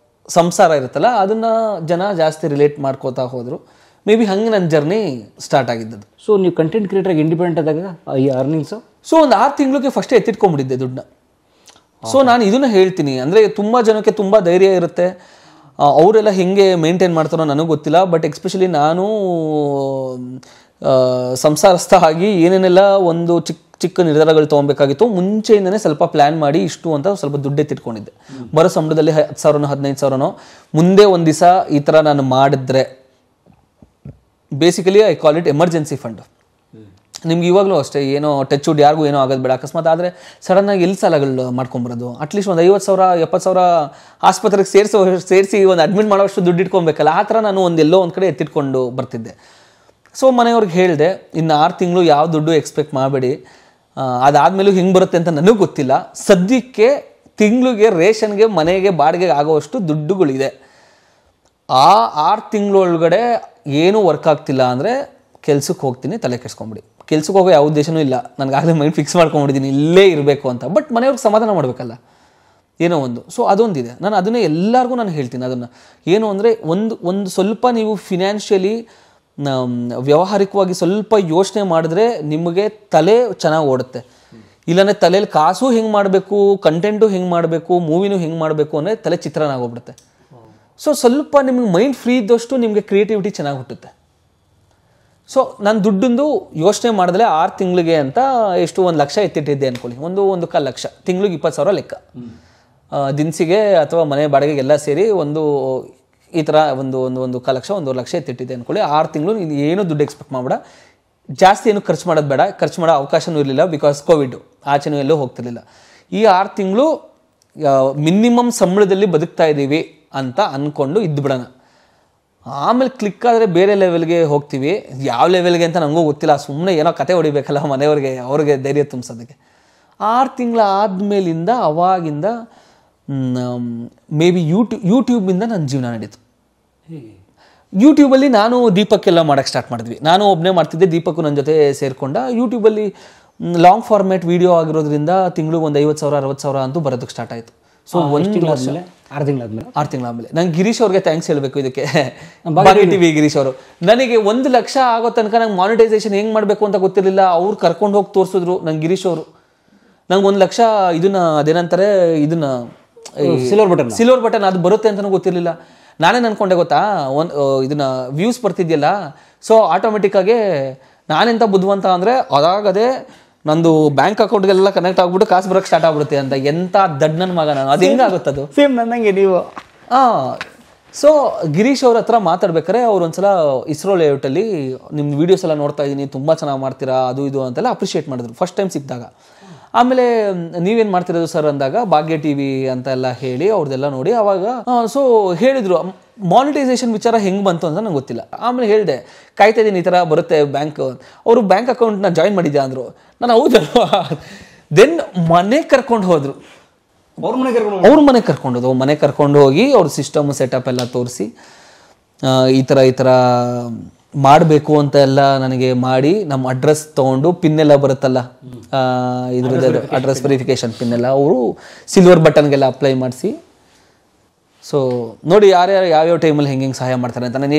ಸಂಸಾರ ಇರುತ್ತಲ್ಲ, ಅದನ್ನ ಜನ ಜಾಸ್ತಿ ರಿಲೇಟ್ ಮಾಡ್ಕೋತಾ ಹೋದ್ರು. ಮೇ ಬಿ ಹಂಗೆ ನನ್ನ ಜರ್ನಿ ಸ್ಟಾರ್ಟ್ ಆಗಿದ್ದದು. ಸೊ ನೀವು ಕಂಟೆಂಟ್ ಕ್ರಿಯೇಟರ್ ಇಂಡಿಪೆಂಡೆಂಟ್ ಆದಾಗ ಈ ಅರ್ನಿಂಗ್ಸು ಸೊ ಒಂದು 6 ತಿಂಗಳಿಗೆ ಫಸ್ಟೇ ಎತ್ತಿಟ್ಕೊಂಡ್ಬಿಟ್ಟಿದ್ದೆ ದುಡ್ಡನ್ನ. ಸೊ ನಾನು ಇದನ್ನ ಹೇಳ್ತೀನಿ, ಅಂದರೆ ತುಂಬ ಜನಕ್ಕೆ ತುಂಬ ಧೈರ್ಯ ಇರುತ್ತೆ, ಅವರೆಲ್ಲ ಹೆಂಗೆ ಮೇಂಟೈನ್ ಮಾಡ್ತಾರೋ ನನಗೆ ಗೊತ್ತಿಲ್ಲ. ಬಟ್ ಎಕ್ಸ್ಪೆಷಲಿ ನಾನು ಸಂಸಾರಸ್ಥ ಆಗಿ ಏನೇನೆಲ್ಲ ಒಂದು ಚಿಕ್ಕ ನಿರ್ಧಾರಗಳು ತೊಗೊಬೇಕಾಗಿತ್ತು, ಮುಂಚೆಯಿಂದನೇ ಸ್ವಲ್ಪ ಪ್ಲ್ಯಾನ್ ಮಾಡಿ ಇಷ್ಟು ಅಂತ ಸ್ವಲ್ಪ ದುಡ್ಡೆತ್ತಿಟ್ಕೊಂಡಿದ್ದೆ. ಬರೋ ಸಂಬಳದಲ್ಲಿ 10,000 15,000 ಮುಂದೆ ಒಂದು ದಿವಸ ಈ ಥರ ನಾನು ಮಾಡಿದ್ರೆ, basically I call it emergency fund. ನಿಮ್ಗೆ ಇವಾಗಲೂ ಅಷ್ಟೇ ಏನೋ ಟಚ್ ವುಡ್ ಯಾರಿಗೂ ಏನೋ ಆಗೋದು ಬೇಡ. ಅಕಸ್ಮಾತ್ ಆದರೆ ಸಡನ್ನಾಗಿ ಎಲ್ಲಿ ಸಾಲಗಳು ಮಾಡ್ಕೊಂಬರೋದು, ಅಟ್ಲೀಸ್ಟ್ ಒಂದು 50,000 70,000 ಆಸ್ಪತ್ರೆಗೆ ಸೇರಿಸಿ ಒಂದು ಅಡ್ಮಿಟ್ ಮಾಡೋಷ್ಟು ದುಡ್ಡು ಇಟ್ಕೊಬೇಕಲ್ಲ, ಆ ಥರ ನಾನು ಎಲ್ಲೋ ಒಂದು ಕಡೆ ಎತ್ತಿಟ್ಕೊಂಡು ಬರ್ತಿದ್ದೆ. ಸೊ ಮನೆಯವ್ರಿಗೆ ಹೇಳಿದೆ, ಇನ್ನು 6 ತಿಂಗಳು ಯಾವ ದುಡ್ಡು ಎಕ್ಸ್ಪೆಕ್ಟ್ ಮಾಡಬೇಡಿ, ಅದಾದಮೇಲೂ ಹೆಂಗೆ ಬರುತ್ತೆ ಅಂತ ನನಗೂ ಗೊತ್ತಿಲ್ಲ, ಸದ್ಯಕ್ಕೆ ತಿಂಗಳಿಗೆ ರೇಷನ್ಗೆ ಮನೆಗೆ ಬಾಡಿಗೆಗೆ ಆಗೋವಷ್ಟು ದುಡ್ಡುಗಳಿದೆ. ಆ 6 ತಿಂಗಳೊಳಗಡೆ ಏನೂ ವರ್ಕ್ ಆಗ್ತಿಲ್ಲ ಅಂದರೆ ಕೆಲ್ಸಕ್ಕೆ ಹೋಗ್ತೀನಿ, ತಲೆ ಕೆಡ್ಸ್ಕೊಂಬಿಡಿ. ಕೆಲ್ಸಕ್ಕೆ ಹೋಗೋ ಯಾವ ಉದ್ದೇಶನೂ ಇಲ್ಲ, ನನಗಾಗಲೇ ಮೈಂಡ್ ಫಿಕ್ಸ್ ಮಾಡ್ಕೊಂಬಿಟ್ಟಿದ್ದೀನಿ ಇಲ್ಲೇ ಇರಬೇಕು ಅಂತ. ಬಟ್ ಮನೆಯವ್ರಿಗೆ ಸಮಾಧಾನ ಮಾಡಬೇಕಲ್ಲ ಏನೋ ಒಂದು. ಸೊ ಅದೊಂದಿದೆ. ನಾನು ಅದನ್ನೇ ಎಲ್ಲರಿಗೂ ನಾನು ಹೇಳ್ತೀನಿ ಅದನ್ನು. ಏನು ಅಂದರೆ ಒಂದು ಸ್ವಲ್ಪ ನೀವು ಫಿನಾನ್ಷಿಯಲಿ ವ್ಯಾವಹಾರಿಕವಾಗಿ ಸ್ವಲ್ಪ ಯೋಚನೆ ಮಾಡಿದ್ರೆ ನಿಮಗೆ ತಲೆ ಚೆನ್ನಾಗಿ ಓಡುತ್ತೆ. ಇಲ್ಲಾಂದರೆ ತಲೆಯಲ್ಲಿ ಕಾಸು ಹೆಂಗೆ ಮಾಡಬೇಕು, ಕಂಟೆಂಟು ಹೆಂಗೆ ಮಾಡಬೇಕು, ಮೂವಿನೂ ಹೆಂಗೆ ಮಾಡಬೇಕು ಅಂದರೆ ತಲೆ ಚಿತ್ರಣ ಆಗೋಗ್ಬಿಡುತ್ತೆ. ಸೊ ಸ್ವಲ್ಪ ನಿಮ್ಗೆ ಮೈಂಡ್ ಫ್ರೀ ಇದ್ದಷ್ಟು ನಿಮಗೆ ಕ್ರಿಯೇಟಿವಿಟಿ ಚೆನ್ನಾಗಿ ಹುಟ್ಟುತ್ತೆ. ಸೊ ನಾನು ದುಡ್ಡಿಂದು ಯೋಚನೆ ಮಾಡಿದ್ರೆ 6 ತಿಂಗಳಿಗೆ ಅಂತ ಎಷ್ಟು 1 ಲಕ್ಷ ಎತ್ತಿಟ್ಟಿದ್ದೆ ಅಂದ್ಕೊಳ್ಳಿ, 1.25 ಲಕ್ಷ, ತಿಂಗಳಿಗೆ 20,000 ಲೆಕ್ಕ. ದಿನಸಿಗೆ ಅಥವಾ ಮನೆ ಬಾಡಿಗೆಗೆಲ್ಲ ಸೇರಿ ಈ ಥರ 1.25 ಲಕ್ಷ 1 ಲಕ್ಷ ಎತ್ತಿಟ್ಟಿದ್ದೆ ಅಂದ್ಕೊಳ್ಳಿ. 6 ತಿಂಗಳು ನೀನು ಏನೂ ದುಡ್ಡು ಎಕ್ಸ್ಪೆಕ್ಟ್ ಮಾಡಬೇಡ, ಜಾಸ್ತಿ ಏನು ಖರ್ಚು ಮಾಡೋದು ಬೇಡ. ಖರ್ಚು ಮಾಡೋ ಅವಕಾಶನೂ ಇರಲಿಲ್ಲ, ಬಿಕಾಸ್ ಕೋವಿಡ್, ಆಚೆನೂ ಎಲ್ಲೂ ಹೋಗ್ತಿರ್ಲಿಲ್ಲ. ಈ 6 ತಿಂಗಳು ಮಿನಿಮಮ್ ಸಂಬಳದಲ್ಲಿ ಬದುಕ್ತಾ ಇದ್ದೀವಿ ಅಂತ ಅಂದ್ಕೊಂಡು ಇದ್ದುಬಿಡೋಣ. ಆಮೇಲೆ ಕ್ಲಿಕ್ ಆದರೆ ಬೇರೆ ಲೆವೆಲ್ಗೆ ಹೋಗ್ತೀವಿ. ಯಾವ ಲೆವೆಲ್ಗೆ ಅಂತ ನನಗೂ ಗೊತ್ತಿಲ್ಲ, ಸುಮ್ಮನೆ ಏನೋ ಕತೆ ಹೊಡಿಬೇಕಲ್ಲ ಮನೆಯವ್ರಿಗೆ, ಅವ್ರಿಗೆ ಧೈರ್ಯ ತುಂಬಿಸೋದಕ್ಕೆ. 6 ತಿಂಗಳ ಆದಮೇಲಿಂದ ಅವಾಗಿಂದ ಮೇ ಬಿ ಯೂಟ್ಯೂಬಿಂದ ನನ್ನ ಜೀವನ ನಡೀತು. ಯೂಟ್ಯೂಬಲ್ಲಿ ನಾನು ದೀಪಕ್ಕೆಲ್ಲ ಮಾಡೋಕ್ಕೆ ಸ್ಟಾರ್ಟ್ ಮಾಡಿದ್ವಿ. ನಾನು ಒಬ್ಬನೇ ಮಾಡ್ತಿದ್ದೆ, ದೀಪಕ್ಕು ನನ್ನ ಜೊತೆ ಸೇರಿಕೊಂಡ. ಯೂಟ್ಯೂಬಲ್ಲಿ ಲಾಂಗ್ ಫಾರ್ಮ್ಯಾಟ್ ವೀಡಿಯೋ ಆಗಿರೋದ್ರಿಂದ ತಿಂಗಳಿಗೆ ಒಂದು 50,000 60,000 ಅಂತೂ ಬರೋದಕ್ಕೆ ಸ್ಟಾರ್ಟ್ ಆಯಿತು. ಸೊ 1 ವರ್ಷ 6 ತಿಂಗಳಾದ್ಮೇಲೆ ನಂಗೆ ಗಿರೀಶ್ ಅವ್ರಿಗೆ ಥ್ಯಾಂಕ್ಸ್ ಹೇಳಬೇಕು ಇದಕ್ಕೆ. ಬಾಗಿ ಟಿವಿ ಗಿರೀಶ್ ಅವರು ನನಗೆ 1 ಲಕ್ಷ ಆಗೋ ತನಕ ನಂಗೆ ಮಾನಿಟೈಸೇಷನ್ ಹೆಂಗೆ ಮಾಡಬೇಕು ಅಂತ ಗೊತ್ತಿರಲಿಲ್ಲ. ಅವ್ರು ಕರ್ಕೊಂಡು ಹೋಗಿ ತೋರಿಸಿದ್ರು ನಂಗೆ ಗಿರೀಶ್ ಅವರು. ನಂಗೆ 1 ಲಕ್ಷ ಅದೇನಂತಾರೆ ಸಿಲ್ವರ್ ಬಟನ್ ಅದು ಬರುತ್ತೆ ಅಂತಲೂ ಗೊತ್ತಿರಲಿಲ್ಲ. ನಾನೇನು ಅನ್ಕೊಂಡೆ ಗೊತ್ತಾ, ಇದನ್ನ ವ್ಯೂಸ್ ಬರ್ತಿದ್ಯಲ್ಲ, ಸೊ ಆಟೋಮೆಟಿಕ್ಕಾಗಿ ನಾನೆಂತ ಬುದ್ಧಿವಂತ ಅಂದರೆ ಅದಾಗದೆ ನಂದು ಬ್ಯಾಂಕ್ ಅಕೌಂಟ್ಗೆಲ್ಲ ಕನೆಕ್ಟ್ ಆಗ್ಬಿಟ್ಟು ಕಾಸು ಬರೋಕ್ಕೆ ಸ್ಟಾರ್ಟ್ ಆಗ್ಬಿಡುತ್ತೆ ಅಂತ. ಎಂಥ ದಡ್ ನನ್ನ ಮಗ ನಾನು, ಅದು ಹೆಂಗಾಗುತ್ತದು ಸೇಮ್ ನನ್ನಂಗೆ ನೀವು. ಸೊ ಗಿರೀಶ್ ಅವ್ರ ಹತ್ರ ಮಾತಾಡ್ಬೇಕಾರೆ ಅವ್ರು ಒಂದ್ಸಲ ಇಸ್ರೋ ಲೇಔಟಲ್ಲಿ ನಿಮ್ಮ ವೀಡಿಯೋಸ್ ಎಲ್ಲ ನೋಡ್ತಾ ಇದ್ದೀನಿ, ತುಂಬ ಚೆನ್ನಾಗಿ ಮಾಡ್ತೀರಾ ಅದು ಇದು ಅಂತೆಲ್ಲ ಅಪ್ರಿಷಿಯೇಟ್ ಮಾಡಿದ್ರು ಫಸ್ಟ್ ಟೈಮ್ ಸಿಕ್ಕಿದಾಗ. ಆಮೇಲೆ ನೀವೇನು ಮಾಡ್ತಿರೋದು ಸರ್ ಅಂದಾಗ ಭಾಗ್ಯ ಟಿವಿ ಅಂತ ಎಲ್ಲ ಹೇಳಿ ಅವ್ರದ್ದೆಲ್ಲ ನೋಡಿ ಅವಾಗ ಸೊ ಹೇಳಿದ್ರು ಮಾನಿಟೈಸೇಷನ್ ವಿಚಾರ ಹೆಂಗೆ ಬಂತು ಅಂತ ನಂಗೆ ಗೊತ್ತಿಲ್ಲ. ಆಮೇಲೆ ಹೇಳಿದೆ ಕಾಯ್ತಾ ಇದ್ದೀನಿ ಈ ಥರ ಬರುತ್ತೆ ಬ್ಯಾಂಕ್, ಅವರು ಬ್ಯಾಂಕ್ ಅಕೌಂಟ್ನ ಜಾಯಿನ್ ಮಾಡಿದ್ಯಾ ಅಂದರು. ನಾನು ಹೌದಲ್ವಾ. ದೆನ್ ಮನೆಗೆ ಕರ್ಕೊಂಡು ಹೋದರು, ಅವ್ರ ಮನೆಗೆ ಕರ್ಕೊಂಡು ಹೋಗಿ ಅವ್ರ ಸಿಸ್ಟಮ್ ಸೆಟಪ್ ಎಲ್ಲ ತೋರಿಸಿ ಈ ಥರ ಮಾಡಬೇಕು ಅಂತ ಎಲ್ಲ ನನಗೆ ಮಾಡಿ, ನಮ್ಮ ಅಡ್ರೆಸ್ ತೊಗೊಂಡು ಪಿನ್ ಎಲ್ಲ ಬರುತ್ತಲ್ಲ ಇದ್ರದ್ದು ಅಡ್ರೆಸ್ ವೆರಿಫಿಕೇಶನ್ ಪಿನ್ ಎಲ್ಲ ಅವರು ಸಿಲ್ವರ್ ಬಟನ್ಗೆಲ್ಲ ಅಪ್ಲೈ ಮಾಡಿಸಿ. ಸೊ ನೋಡಿ ಯಾರ್ಯಾರು ಯಾವ್ಯಾವ ಟೈಮಲ್ಲಿ ಹೆಂಗೆ ಸಹಾಯ ಮಾಡ್ತಾರೆ ಅಂತ. ನಾನು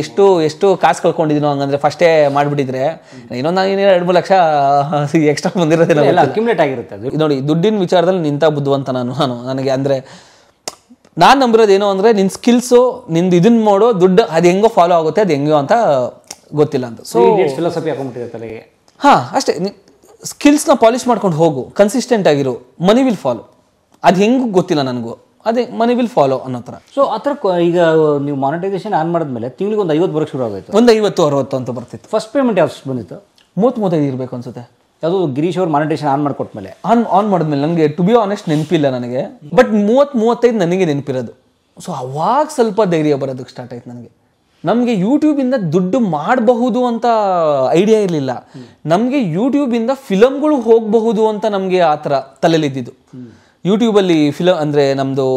ಎಷ್ಟು ಕಾಸು ಕಳ್ಕೊಂಡಿದ್ದೀನೋ ಹಂಗಂದ್ರೆ ಫಸ್ಟೇ ಮಾಡಿಬಿಟ್ಟಿದ್ರೆ ಇನ್ನೊಂದು ನಾನು 2-3 ಲಕ್ಷ ಎಕ್ಸ್ಟ್ರಾ ಬಂದಿರೋದಿಲ್ಲ, ಅಕ್ಯುಮುಲೇಟ್ ಆಗಿರುತ್ತೆ ಅದು. ನೋಡಿ ದುಡ್ಡಿನ ವಿಚಾರದಲ್ಲಿ ನಿಂತ ಬುದ್ಧಿವಂತ ನನಗೆ ಅಂದರೆ ನಾನು ನಂಬಿರೋದೇನೋ ಅಂದರೆ ನಿನ್ನ ಸ್ಕಿಲ್ಸು ನಿಂದು ಇದನ್ನ ಮಾಡೋ ದುಡ್ಡು ಅದು ಹೆಂಗೋ ಫಾಲೋ ಆಗುತ್ತೆ, ಅದು ಹೆಂಗೋ ಅಂತ ಗೊತ್ತಿಲ್ಲ ಅಂತ. ಸೊ ಫಿಲಾಸಫಿ ಹಾಕೊಂಡ್ಬಿಟ್ಟಿದೆ ತಲೆಗೆ. ಅಷ್ಟೇ, ಸ್ಕಿಲ್ಸ್ನ ಪಾಲಿಷ್ ಮಾಡ್ಕೊಂಡು ಹೋಗು, ಕನ್ಸಿಸ್ಟೆಂಟ್ ಆಗಿರು, ಮನಿ ವಿಲ್ ಫಾಲೋ. ಅದು ಹೆಂಗೂ ಗೊತ್ತಿಲ್ಲ ನನಗೂ, ಅದೇ ಮನಿ ವಿಲ್ ಫಾಲೋ ಅನ್ನೋ ಥರ. ಸೊ ಆ ಥರ ಈಗ ನೀವು ಮಾನಿಟೈಸೇಷನ್ ಆನ್ ಮಾಡಿದ್ಮೇಲೆ ತಿಂಗಳಿಗೆ ಒಂದು 50 ಬರೋಕ್ಕೆ ಶುರು ಆಗೋಯ್ತು. ಒಂದು 50-60 ಅಂತ ಬರ್ತಿತ್ತು. ಫಸ್ಟ್ ಪೇಮೆಂಟ್ ಯಾವ್ದು ಬಂದಿತ್ತು? 30-35 ಇರಬೇಕು ಅನ್ಸುತ್ತೆ. ಯಾವುದು ಗಿರೀಶ್ ಅವ್ರು ಮಾನಿಟೇಷನ್ ಆನ್ ಮಾಡಿಕೊಟ್ಮೇಲೆ ಆನ್ ಮಾಡಿದ್ಮೇಲೆ ನನಗೆ ಟು ಬಿ ಆನೆಸ್ಟ್ ನೆನಪಿಲ್ಲ ನನಗೆ, ಬಟ್ 30-35 ನನಗೆ ನೆನಪಿರೋದು. ಸೊ ಅವಾಗ ಸ್ವಲ್ಪ ಧೈರ್ಯ ಬರೋದಕ್ಕೆ ಸ್ಟಾರ್ಟ್ ಆಯ್ತು ನನಗೆ. ನಮಗೆ ಯೂಟ್ಯೂಬಿಂದ ದುಡ್ಡು ಮಾಡಬಹುದು ಅಂತ ಐಡಿಯಾ ಇರಲಿಲ್ಲ. ನಮಗೆ ಯೂಟ್ಯೂಬಿಂದ ಫಿಲಮ್ಗಳು ಹೋಗಬಹುದು ಅಂತ ನಮಗೆ ಆ ಥರ ತಲೆಯಲ್ಲಿದ್ದಿದ್ದು. ಯೂಟ್ಯೂಬಲ್ಲಿ ಫಿಲಮ್ ಅಂದರೆ ನಮ್ಮದು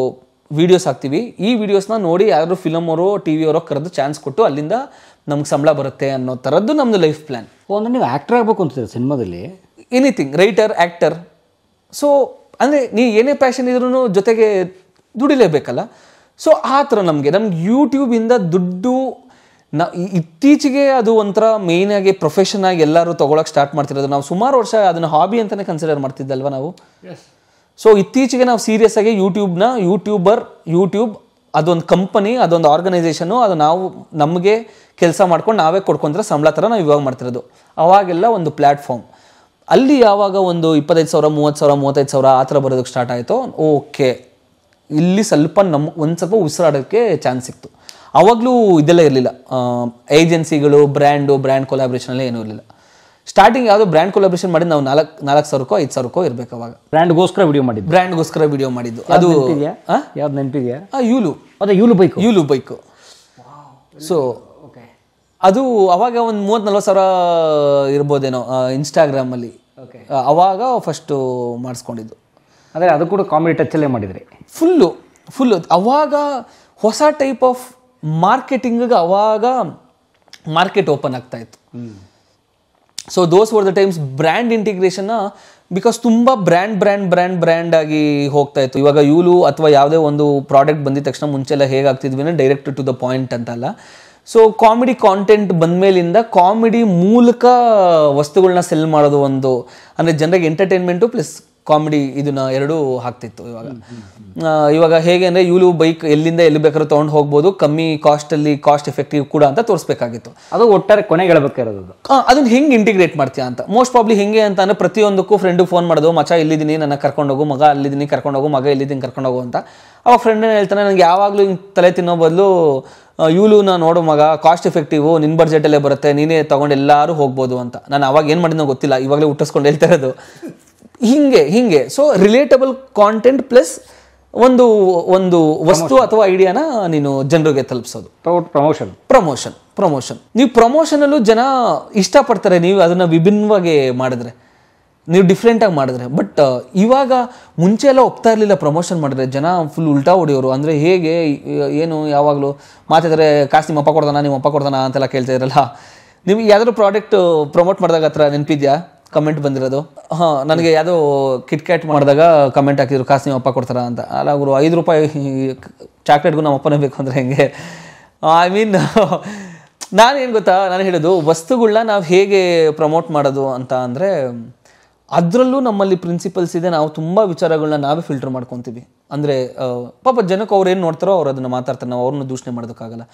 ವೀಡಿಯೋಸ್ ಹಾಕ್ತೀವಿ, ಈ ವಿಡಿಯೋಸ್ನ ನೋಡಿ ಯಾರು ಫಿಲಮ್ ಅವರು ಟಿ ವಿ ಅವರೋ ಕರೆದು ಚಾನ್ಸ್ ಕೊಟ್ಟು ಅಲ್ಲಿಂದ ನಮ್ಗೆ ಸಂಬಳ ಬರುತ್ತೆ ಅನ್ನೋ ಥರದ್ದು ನಮ್ಮದು ಲೈಫ್ ಪ್ಲ್ಯಾನ್. ಅಂದರೆ ನೀವು ಆ್ಯಕ್ಟರ್ ಆಗಬೇಕು ಅಂತಿದೆ ಸಿನಿಮಾದಲ್ಲಿ? Anything, writer, actor. ಸೊ ಅಂದರೆ ನೀವು ಏನೇ ಪ್ಯಾಷನ್ ಇದ್ರೂ ಜೊತೆಗೆ ದುಡಿಲೇಬೇಕಲ್ಲ. ಸೊ ಆ ಥರ ನಮಗೆ ಯೂಟ್ಯೂಬಿಂದ ದುಡ್ಡು ಇತ್ತೀಚೆಗೆ ಅದು ಒಂಥರ ಮೇಯ್ನಾಗಿ ಪ್ರೊಫೆಷನ್ ಆಗಿ ಎಲ್ಲರೂ ತೊಗೊಳಕ್ಕೆ ಸ್ಟಾರ್ಟ್ ಮಾಡ್ತಿರೋದು. ನಾವು ಸುಮಾರು ವರ್ಷ ಅದನ್ನು ಹಾಬಿ ಅಂತಲೇ ಕನ್ಸಿಡರ್ ಮಾಡ್ತಿದ್ದಲ್ವ ನಾವು. ಸೊ ಇತ್ತೀಚೆಗೆ ನಾವು ಸೀರಿಯಸ್ ಆಗಿ ಯೂಟ್ಯೂಬ್ ಅದೊಂದು ಕಂಪನಿ, ಅದೊಂದು ಆರ್ಗನೈಸೇಷನು, ಅದು ನಾವು ನಮಗೆ ಕೆಲಸ ಮಾಡ್ಕೊಂಡು ನಾವೇ ಕೊಡ್ಕೊಂಡ್ರೆ ಸಂಬಳ ಥರ ನಾವು ಇವಾಗ ಮಾಡ್ತಿರೋದು. ಅವಾಗೆಲ್ಲ ಒಂದು ಪ್ಲ್ಯಾಟ್ಫಾರ್ಮ್, ಅಲ್ಲಿ ಯಾವಾಗ ಒಂದು 25,000 30,000 35,000 ಆ ಥರ ಬರೋದಕ್ಕೆ ಸ್ಟಾರ್ಟ್ ಆಯಿತು. ಓಕೆ, ಇಲ್ಲಿ ಸ್ವಲ್ಪ ಒಂದು ಸ್ವಲ್ಪ ಉಸಿರಾಡೋಕ್ಕೆ ಚಾನ್ಸ್ ಸಿಕ್ತು. ಆವಾಗಲೂ ಇದೆಲ್ಲ ಇರಲಿಲ್ಲ, ಏಜೆನ್ಸಿಗಳು, ಬ್ರ್ಯಾಂಡ್ ಕೊಲಾಬ್ರೇಷನ್ ಎಲ್ಲ ಏನೂ ಇರಲಿಲ್ಲ. ಸ್ಟಾರ್ಟಿಂಗ್ ಯಾವುದೋ ಬ್ರ್ಯಾಂಡ್ ಕೊಲಾಬ್ರೇಷನ್ ಮಾಡಿ ನಾವು 4,000 5,000 ಇರ್ಬೇಕು ಅವಾಗ. ಬ್ರ್ಯಾಂಡ್ಗೋಸ್ಕರ ವಿಡಿಯೋ ಮಾಡಿದ್ದು. ಬ್ರ್ಯಾಂಡ್ಗೋಸ್ಕರ ವಿಡಿಯೋ ಮಾಡಿದ್ದು. ಅದು ಯಾವ್ದು ನೆನಪಿದೆಯಾ? ಯೂಲು. ಅದೇ ಯೂಲು ಬೈಕು. ಸೊ ಅದು ಅವಾಗ ಒಂದು 30-40 ಸಾವಿರ ಇರ್ಬೋದೇನೋ ಇನ್ಸ್ಟಾಗ್ರಾಮಲ್ಲಿ. ಅವಾಗ ಫಸ್ಟು ಮಾಡಿಸ್ಕೊಂಡಿದ್ದು. ಅಂದರೆ ಅದು ಕೂಡ ಕಾಮಿಡಿ ಟಚ್ಚಲ್ಲೇ ಮಾಡಿದ್ರಿ. ಫುಲ್ಲು ಅವಾಗ ಹೊಸ ಟೈಪ್ ಆಫ್ ಮಾರ್ಕೆಟಿಂಗ್ಗೆ ಅವಾಗ ಮಾರ್ಕೆಟ್ ಓಪನ್ ಆಗ್ತಾ ಇತ್ತು. So those were the times. Brand ಇಂಟಿಗ್ರೇಷನ್ನ ಬಿಕಾಸ್ ತುಂಬ ಬ್ರ್ಯಾಂಡ್ ಆಗಿ ಹೋಗ್ತಾ ಇತ್ತು. ಇವಾಗ ಯೂಲು ಅಥವಾ ಯಾವುದೇ ಒಂದು ಪ್ರಾಡಕ್ಟ್ ಬಂದಿದ ತಕ್ಷಣ ಮುಂಚೆಲ್ಲ ಹೇಗಾಗ್ತಿದ್ವಿ ಅಂದರೆ ಡೈರೆಕ್ಟ್ ಟು ದ ಪಾಯಿಂಟ್ ಅಂತಲ್ಲ. ಸೊ ಕಾಮಿಡಿ ಕಾಂಟೆಂಟ್ ಬಂದಮೇಲಿಂದ ಕಾಮಿಡಿ ಮೂಲಕ ವಸ್ತುಗಳನ್ನ ಸೆಲ್ ಮಾಡೋದು ಒಂದು, ಅಂದರೆ ಜನರಿಗೆ ಎಂಟರ್ಟೈನ್ಮೆಂಟು ಪ್ಲಸ್ ಕಾಮಿಡಿ ಇದನ್ನ ಎರಡೂ ಆಗ್ತಿತ್ತು. ಇವಾಗ ಹೇಗೆ ಅಂದರೆ ಯೂಲು ಬೈಕ್ ಎಲ್ಲಿಂದ ಎಲ್ಲಿ ಬೇಕಾದ್ರೂ ತೊಗೊಂಡು ಹೋಗ್ಬೋದು, ಕಮ್ಮಿ ಕಾಸ್ಟಲ್ಲಿ, ಕಾಸ್ಟ್ ಎಫೆಕ್ಟಿವ್ ಕೂಡ ಅಂತ ತೋರಿಸ್ಬೇಕಾಗಿತ್ತು. ಅದು ಒಟ್ಟಾರೆ ಕೊನೆಗೆ ಹೇಳ್ಬೇಕಾಗಿರೋದು. ಅದನ್ನ ಹೆಂಗೆ ಇಂಟಿಗ್ರೇಟ್ ಮಾಡ್ತೀಯಾ ಅಂತ. ಮೋಸ್ಟ್ ಪ್ರಾಬ್ಲಿ ಹೆಂಗೆ ಅಂತ ಅಂದರೆ ಪ್ರತಿಯೊಂದಕ್ಕೂ ಫ್ರೆಂಡಿಗೆ ಫೋನ್ ಮಾಡೋದು, ಮಚ ಇಲ್ಲಿದ್ದೀನಿ ನನ್ನ ಕರ್ಕೊಂಡೋಗು, ಮಗ ಅಲ್ಲಿದ್ದೀನಿ ಕರ್ಕೊಂಡೋಗು, ಮಗ ಇಲ್ಲಿದ್ದೀನಿ ಕರ್ಕೊಂಡೋಗು ಅಂತ. ಅವಾಗ ಫ್ರೆಂಡ್ ಹೇಳ್ತಾನೆ, ನನಗೆ ಯಾವಾಗಲೂ ಹಿಂಗೆ ತಲೆ ತಿನ್ನೋ ಬದಲು ಯೂಲುನ ನೋಡು ಮಗ, ಕಾಸ್ಟ್ ಎಫೆಕ್ಟಿವು, ನಿನ್ನ ಬಡ್ಜೆಟಲ್ಲೇ ಬರುತ್ತೆ, ನೀನೇ ತೊಗೊಂಡು ಎಲ್ಲರೂ ಹೋಗ್ಬೋದು ಅಂತ. ನಾನು ಅವಾಗ ಏನು ಮಾಡಿದ್ನೋ ಗೊತ್ತಿಲ್ಲ, ಇವಾಗಲೇ ಹುಟ್ಟಿಸ್ಕೊಂಡು ಹೇಳ್ತಾ ಇರೋದು ಹಿಂಗೆ. ಸೊ ರಿಲೇಟಬಲ್ ಕಾಂಟೆಂಟ್ ಪ್ಲಸ್ ಒಂದು ವಸ್ತು ಅಥವಾ ಐಡಿಯಾನ ನೀನು ಜನರಿಗೆ ತಲುಪಿಸೋದು. ಪ್ರಮೋಷನ್. ನೀವು ಪ್ರಮೋಷನಲ್ಲೂ ಜನ ಇಷ್ಟಪಡ್ತಾರೆ, ನೀವು ಅದನ್ನು ವಿಭಿನ್ನವಾಗಿ ಮಾಡಿದ್ರೆ, ನೀವು ಡಿಫ್ರೆಂಟಾಗಿ ಮಾಡಿದ್ರೆ. ಬಟ್ ಇವಾಗ ಮುಂಚೆ ಎಲ್ಲ ಒಪ್ತಾ ಇರಲಿಲ್ಲ ಪ್ರಮೋಷನ್ ಮಾಡಿದ್ರೆ, ಜನ ಫುಲ್ ಉಲ್ಟಾ ಹೊಡೆಯೋರು. ಅಂದರೆ ಹೇಗೆ ಏನು ಯಾವಾಗಲೂ ಮಾತಾಡಿದ್ರೆ ಕಾಸು ನಿಮ್ಮ ಅಪ್ಪ ಕೊಡ್ತಾನ ಅಂತೆಲ್ಲ ಕೇಳ್ತಾ ಇದ್ರಲ್ಲ. ನಿಮ್ಗೆ ಯಾವ್ದಾದ್ರು ಪ್ರಾಡಕ್ಟ್ ಪ್ರಮೋಟ್ ಮಾಡಿದಾಗ ಹತ್ರ ನೆನಪಿದ್ಯಾ ಕಮೆಂಟ್ ಬಂದಿರೋದು? ನನಗೆ ಯಾವುದೋ ಕಿಟ್ಕ್ಯಾಟ್ ಮಾಡಿದಾಗ ಕಮೆಂಟ್ ಹಾಕಿದ್ರು, ಕಾಸು ನಿಮ್ಮ ಅಪ್ಪ ಕೊಡ್ತಾರ ಅಂತ. ಅಲ್ಲ ಗುರು, 5 ರೂಪಾಯಿ ಚಾಕ್ಲೇಟ್ಗೂ ನಮ್ಮ ಅಪ್ಪನೇ ಬೇಕು ಅಂದರೆ ಹೆಂಗೆ? ಐ ಮೀನ್ ನಾನೇನು ಗೊತ್ತಾ, ನಾನು ಹೇಳೋದು ವಸ್ತುಗಳನ್ನ ನಾವು ಹೇಗೆ ಪ್ರಮೋಟ್ ಮಾಡೋದು ಅಂತ ಅಂದರೆ, ಅದರಲ್ಲೂ ನಮ್ಮಲ್ಲಿ ಪ್ರಿನ್ಸಿಪಲ್ಸ್ ಇದೆ. ನಾವು ತುಂಬ ವಿಚಾರಗಳನ್ನ ನಾವೇ ಫಿಲ್ಟರ್ ಮಾಡ್ಕೊತೀವಿ. ಅಂದರೆ ಪಾಪ ಜನಕ್ಕೆ ಅವ್ರು ಏನು ನೋಡ್ತಾರೋ ಅವ್ರು ಅದನ್ನು ಮಾತಾಡ್ತಾರೆ, ನಾವು ಅವ್ರನ್ನ ದೂಷಣೆ ಮಾಡೋದಕ್ಕಾಗಲ್ಲ.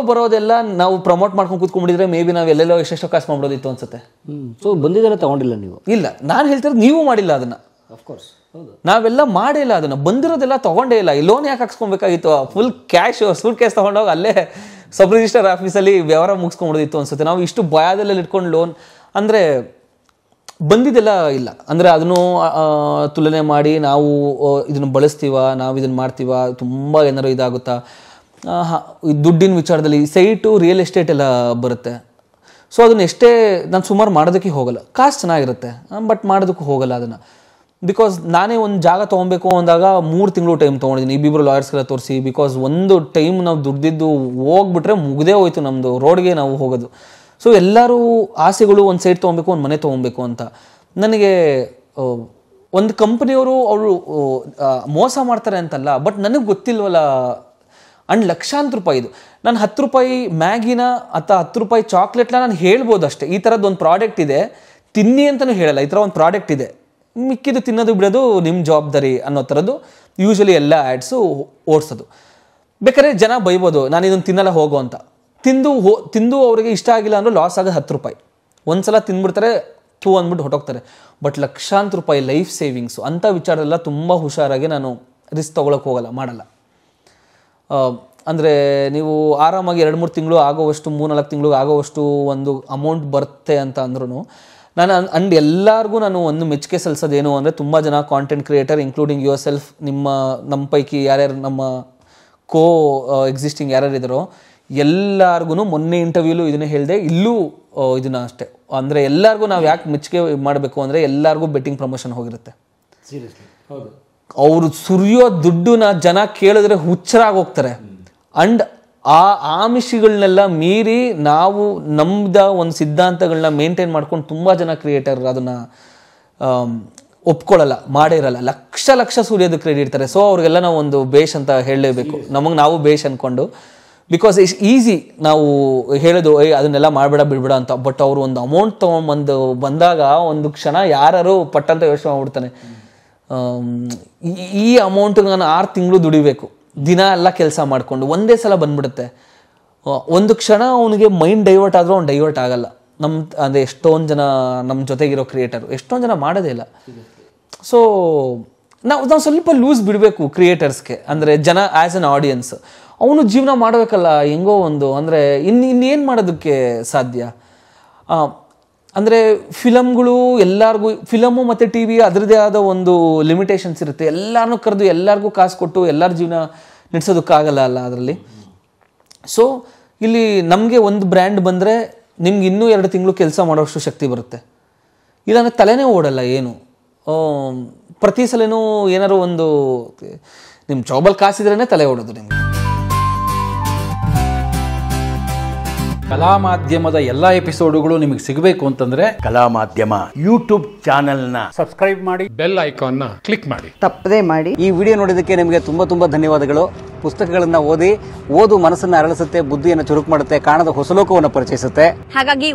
ಬರೋದೆಲ್ಲ ನಾವು ಪ್ರಮೋಟ್ ಮಾಡ್ಕೊಂಡು ಕೂತ್ಕೊಂಡಿದ್ರೆ ಮೇ ಬಿ ನಾವು ಎಲ್ಲೆಲ್ಲೋ ಎಷ್ಟೆಷ್ಟೋ ಕಾಸು ಮಾಡ್ಬೋದಿತ್ತು ಅನ್ಸುತ್ತೆ. ಸೊ ಬಂದಿದ್ದೆಲ್ಲ ತಗೊಂಡಿಲ್ಲ ನೀವು? ಇಲ್ಲ, ನಾನು ಹೇಳ್ತಿರೋದು ನೀವು ಮಾಡಿಲ್ಲ ಅದನ್ನ. ಅಫ್ಕೋರ್ಸ್ ನಾವೆಲ್ಲ ಮಾಡೇ ಇಲ್ಲ ಅದನ್ನ, ಬಂದಿರೋದೆಲ್ಲ ತಗೊಂಡೇ ಇಲ್ಲ. ಲೋನ್ ಯಾಕೆ ಹಾಕ್ಸ್ಕೊಬೇಕಾಗಿತ್ತು? ಫುಲ್ ಕ್ಯಾಶ್ ಸೂಟ್ ಕೇಸ್ ತಗೊಂಡೋಗಿ ಅಲ್ಲೇ ಸಬ್ ರಿಜಿಸ್ಟರ್ ಆಫೀಸಲ್ಲಿ ವ್ಯವಹಾರ ಮುಗಿಸ್ಕೊಂಡ್ಬಿಡಿತ್ತು ಅನ್ಸುತ್ತೆ. ನಾವು ಇಷ್ಟು ಭಯದಲ್ಲಿ ಇಟ್ಕೊಂಡು ಲೋನ್ ಅಂದರೆ ಬಂದಿದ್ದೆಲ್ಲ ಇಲ್ಲ. ಅಂದರೆ ಅದನ್ನು ತುಲನೆ ಮಾಡಿ ನಾವು ಇದನ್ನು ಬಳಸ್ತೀವ, ನಾವು ಇದನ್ನು ಮಾಡ್ತೀವ, ತುಂಬ ಏನಾರು ಇದಾಗುತ್ತಾ, ದುಡ್ಡಿನ ವಿಚಾರದಲ್ಲಿ ಸೈಟು ರಿಯಲ್ ಎಸ್ಟೇಟ್ ಎಲ್ಲ ಬರುತ್ತೆ. ಸೊ ಅದನ್ನ ಎಷ್ಟೇ ನಾನು ಸುಮಾರು ಮಾಡೋದಕ್ಕೆ ಹೋಗಲ್ಲ, ಕಾಸು ಚೆನ್ನಾಗಿರುತ್ತೆ ಬಟ್ ಮಾಡೋದಕ್ಕೂ ಹೋಗಲ್ಲ ಅದನ್ನು. ಬಿಕಾಸ್ ನಾನೇ ಒಂದು ಜಾಗ ತೊಗೊಬೇಕು ಅಂದಾಗ 3 ತಿಂಗಳು ಟೈಮ್ ತೊಗೊಂಡಿದ್ದೀನಿ, ಇಬ್ಬಿಬ್ಬರು ಲಾಯರ್ಸ್ಗೆಲ್ಲ ತೋರಿಸಿ. ಬಿಕಾಸ್ ಒಂದು ಟೈಮ್ ನಾವು ದುಡ್ದಿದ್ದು ಹೋಗ್ಬಿಟ್ರೆ ಮುಗ್ದೇ ಹೋಯ್ತು ನಮ್ಮದು, ರೋಡ್ಗೆ ನಾವು ಹೋಗೋದು. ಸೊ ಎಲ್ಲರೂ ಆಸೆಗಳು ಒಂದು ಸೈಟ್ ತೊಗೊಬೇಕು, ಒಂದು ಮನೆ ತೊಗೊಬೇಕು ಅಂತ. ನನಗೆ ಒಂದು ಕಂಪ್ನಿಯವರು ಅವರು ಮೋಸ ಮಾಡ್ತಾರೆ ಅಂತಲ್ಲ, ಬಟ್ ನನಗೆ ಗೊತ್ತಿಲ್ವಲ್ಲ. ಅಂಡ್ ಲಕ್ಷಾಂತರ ರೂಪಾಯಿ ಇದು. ನಾನು 10 ರೂಪಾಯಿ ಮ್ಯಾಗಿನ ಅಥವಾ 10 ರೂಪಾಯಿ ಚಾಕ್ಲೇಟ್ನ ನಾನು ಹೇಳ್ಬೋದು ಅಷ್ಟೇ, ಈ ಥರದ್ದು ಒಂದು ಪ್ರಾಡಕ್ಟ್ ಇದೆ ತಿನ್ನಿ ಅಂತಲೂ ಹೇಳಲ್ಲ. ಈ ಥರ ಒಂದು ಪ್ರಾಡಕ್ಟ್ ಇದೆ, ಮಿಕ್ಕಿದು ತಿನ್ನೋದು ಬಿಡೋದು ನಿಮ್ಮ ಜವಾಬ್ದಾರಿ ಅನ್ನೋ ಥರದ್ದು ಯೂಶ್ವಲಿ ಎಲ್ಲ ಆ್ಯಡ್ಸು ಓಡಿಸೋದು. ಬೇಕಾದ್ರೆ ಜನ ಬೈಬೋದು, ನಾನು ಇದನ್ನು ತಿನ್ನಲ್ಲ ಹೋಗೋ ಅಂತ. ತಿಂದು ಅವರಿಗೆ ಇಷ್ಟ ಆಗಿಲ್ಲ ಅಂದರೂ ಲಾಸ್ ಆಗೋದು 10 ರೂಪಾಯಿ. ಒಂದು ಸಲ ತಿಂದ್ಬಿಡ್ತಾರೆ, ಅಂದ್ಬಿಟ್ಟು ಹೊಟ್ಟೋಗ್ತಾರೆ. ಬಟ್ ಲಕ್ಷಾಂತರ ರೂಪಾಯಿ ಲೈಫ್ ಸೇವಿಂಗ್ಸು ಅಂಥ ವಿಚಾರದೆಲ್ಲ ತುಂಬ ಹುಷಾರಾಗಿ ನಾನು ರಿಸ್ಕ್ ತೊಗೊಳಕ್ಕೆ ಹೋಗಲ್ಲ, ಮಾಡಲ್ಲ. ಅಂದರೆ ನೀವು ಆರಾಮಾಗಿ 2-3 ತಿಂಗಳು ಆಗೋವಷ್ಟು, 3-4 ತಿಂಗಳು ಆಗೋವಷ್ಟು ಒಂದು ಅಮೌಂಟ್ ಬರುತ್ತೆ ಅಂತ ಅಂದ್ರೂ ನಾನು ಎಲ್ಲರಿಗೂ ನಾನು ಒಂದು ಮೆಚ್ಚುಗೆ ಸಲ್ಲಿಸೋದೇನು ಅಂದರೆ, ತುಂಬ ಜನ content creator including your self, ನಮ್ಮ ಪೈಕಿ ಯಾರ್ಯಾರು ನಮ್ಮ ಎಕ್ಸಿಸ್ಟಿಂಗ್ ಯಾರ್ಯಾರು ಇದ್ದಾರೋ ಎಲ್ಲರಿಗೂ ಮೊನ್ನೆ ಇಂಟರ್ವ್ಯೂಲು ಇದನ್ನೇ ಹೇಳಿದೆ, ಇಲ್ಲೂ ಇದನ್ನ ಅಷ್ಟೇ. ಅಂದರೆ ಎಲ್ಲರಿಗೂ ನಾವು ಯಾಕೆ ಮೆಚ್ಚುಗೆ ಮಾಡಬೇಕು ಅಂದರೆ, ಎಲ್ಲರಿಗೂ ಬೆಟ್ಟಿಂಗ್ ಪ್ರಮೋಷನ್ ಹೋಗಿರುತ್ತೆ. ಸೀರಿಯಸ್ಲಿ ಹೌದು. ಅವರು ಸುರಿಯೋ ದುಡ್ಡನ್ನ ಜನ ಕೇಳಿದ್ರೆ ಹುಚ್ಚರಾಗಿ ಹೋಗ್ತಾರೆ. ಅಂಡ್ ಆ ಆಮಿಷಗಳನ್ನೆಲ್ಲ ಮೀರಿ ನಾವು ನಮ್ದ ಒಂದು ಸಿದ್ಧಾಂತಗಳನ್ನ ಮೇಂಟೈನ್ ಮಾಡ್ಕೊಂಡು ತುಂಬ ಜನ ಕ್ರಿಯೇಟರ್ ಅದನ್ನು ಒಪ್ಕೊಳ್ಳಲ್ಲ, ಮಾಡೇ ಇರಲ್ಲ. ಲಕ್ಷ ಸುರಿಯೋದು ಕ್ರೆಡಿಟ್ ಇಡ್ತಾರೆ. ಸೊ ಅವ್ರಿಗೆಲ್ಲ ನಾವು ಒಂದು ಬೇಷ್ ಅಂತ ಹೇಳಲೇಬೇಕು, ನಾವು ಬೇಷ್ ಅಂದ್ಕೊಂಡು. ಬಿಕಾಸ್ ಇಟ್ಸ್ ಈಸಿ ನಾವು ಹೇಳೋದು ಅದನ್ನೆಲ್ಲ ಮಾಡಬೇಡ ಬಿಡ್ಬೇಡ ಅಂತ. ಬಟ್ ಅವರು ಒಂದು ಅಮೌಂಟ್ ತೊಗೊಂಬಂದು ಬಂದಾಗ ಒಂದು ಕ್ಷಣ ಯಾರು ಪಟ್ಟಂತ ಯೋಚನೆ ಮಾಡ್ಬಿಡ್ತಾನೆ, ಈ ಅಮೌಂಟ್ ನಾನು 6 ತಿಂಗಳು ದುಡಿಬೇಕು, ದಿನ ಎಲ್ಲ ಕೆಲಸ ಮಾಡಿಕೊಂಡು ಒಂದೇ ಸಲ ಬಂದ್ಬಿಡುತ್ತೆ. ಒಂದು ಕ್ಷಣ ಅವನಿಗೆ ಮೈಂಡ್ ಡೈವರ್ಟ್ ಆದರೂ ಅವ್ನು ಡೈವರ್ಟ್ ಆಗಲ್ಲ. ಅಂದರೆ ಎಷ್ಟೊಂದು ಜನ ನಮ್ಮ ಜೊತೆಗಿರೋ ಕ್ರಿಯೇಟರ್ ಎಷ್ಟೊಂದು ಜನ ಮಾಡೋದೇ ಇಲ್ಲ. ಸೊ ನಾವು ಸ್ವಲ್ಪ ಲೂಸ್ ಬಿಡಬೇಕು ಕ್ರಿಯೇಟರ್ಸ್ಗೆ. ಅಂದರೆ ಜನ ಆ್ಯಸ್ ಅನ್ ಆಡಿಯನ್ಸ್ ಅವನು ಜೀವನ ಮಾಡಬೇಕಲ್ಲ ಹೆಂಗೋ ಒಂದು. ಅಂದರೆ ಇನ್ನೇನು ಮಾಡೋದಕ್ಕೆ ಸಾಧ್ಯ? ಅಂದರೆ ಫಿಲಮ್ಗಳು ಎಲ್ಲರಿಗೂ, ಫಿಲಮು ಮತ್ತು ಟಿ ವಿ ಅದರದ್ದೇ ಆದ ಒಂದು ಲಿಮಿಟೇಷನ್ಸ್ ಇರುತ್ತೆ. ಎಲ್ಲರನ್ನೂ ಕರೆದು ಎಲ್ಲರಿಗೂ ಕಾಸು ಕೊಟ್ಟು ಎಲ್ಲರ ಜೀವನ ನಡೆಸೋದಕ್ಕಾಗಲ್ಲ ಅಲ್ಲ ಅದರಲ್ಲಿ. ಸೊ ಇಲ್ಲಿ ನಮಗೆ ಒಂದು ಬ್ರ್ಯಾಂಡ್ ಬಂದರೆ ನಿಮ್ಗೆ ಇನ್ನೂ 2 ತಿಂಗಳು ಕೆಲಸ ಮಾಡೋಷ್ಟು ಶಕ್ತಿ ಬರುತ್ತೆ. ಇಲ್ಲ ನನಗೆ ತಲೆನೇ ಓಡಲ್ಲ ಏನು. ಪ್ರತಿ ಸಲನೂ ಏನಾರು ಒಂದು ನಿಮ್ಮ ಜಾಬಲ್ಲಿ ಕಾಸಿದ್ರೇ ತಲೆ ಓಡೋದು ನಿಮಗೆ. ಕಲಾ ಮಾಧ್ಯಮದ ಎಲ್ಲ ಎಪಿಸೋಡುಗಳು ನಿಮಗೆ ಸಿಗಬೇಕು ಅಂತಂದ್ರೆ ಕಲಾ ಮಾಧ್ಯಮ ಯೂಟ್ಯೂಬ್ ಚಾನೆಲ್ನ ಸಬ್ಸ್ಕ್ರೈಬ್ ಮಾಡಿ, ಬೆಲ್ ಐಕಾನ್ನ ಕ್ಲಿಕ್ ಮಾಡಿ, ತಪ್ಪದೇ ಮಾಡಿ. ಈ ವಿಡಿಯೋ ನೋಡಿದ್ದಕ್ಕೆ ನಿಮಗೆ ತುಂಬ ಧನ್ಯವಾದಗಳು. ಪುಸ್ತಕಗಳನ್ನ ಓದು ಮನಸ್ಸನ್ನು ಅರಳಿಸುತ್ತೆ, ಬುದ್ಧಿಯನ್ನು ಚುರುಕು ಮಾಡುತ್ತೆ, ಕಾಣದ ಹೊಸ ಲೋಕವನ್ನು ಪರಿಚಯಿಸುತ್ತೆ. ಹಾಗಾಗಿ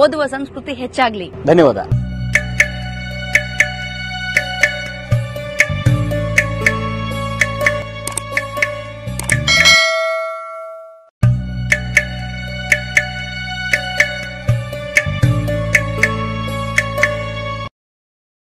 ಓದುವ ಸಂಸ್ಕೃತಿ ಹೆಚ್ಚಾಗ್ಲಿ. ಧನ್ಯವಾದ.